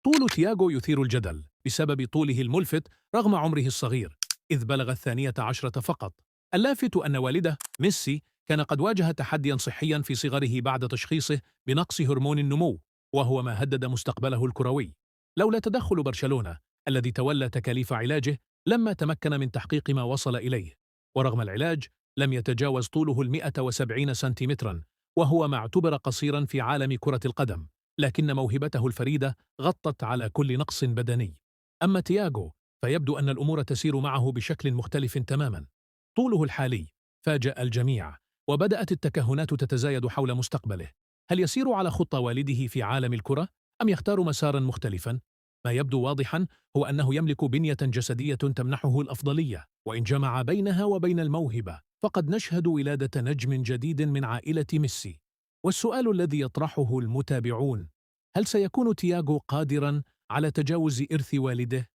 طول تياغو يثير الجدل بسبب طوله الملفت رغم عمره الصغير، إذ بلغ 12 فقط. اللافت أن والده ميسي كان قد واجه تحديا صحيا في صغره بعد تشخيصه بنقص هرمون النمو، وهو ما هدد مستقبله الكروي. لولا تدخل برشلونة الذي تولى تكاليف علاجه لما تمكن من تحقيق ما وصل إليه. ورغم العلاج لم يتجاوز طوله 170 سنتيمترا، وهو ما اعتبر قصيرا في عالم كرة القدم، لكن موهبته الفريدة غطت على كل نقص بدني. أما تياغو فيبدو أن الأمور تسير معه بشكل مختلف تماما. طوله الحالي فاجأ الجميع، وبدأت التكهنات تتزايد حول مستقبله. هل يسير على خطى والده في عالم الكرة أم يختار مسارا مختلفا؟ ما يبدو واضحا هو أنه يملك بنية جسدية تمنحه الأفضلية، وإن جمع بينها وبين الموهبة فقد نشهد ولادة نجم جديد من عائلة ميسي. والسؤال الذي يطرحه المتابعون: هل سيكون تياغو قادرا على تجاوز إرث والده؟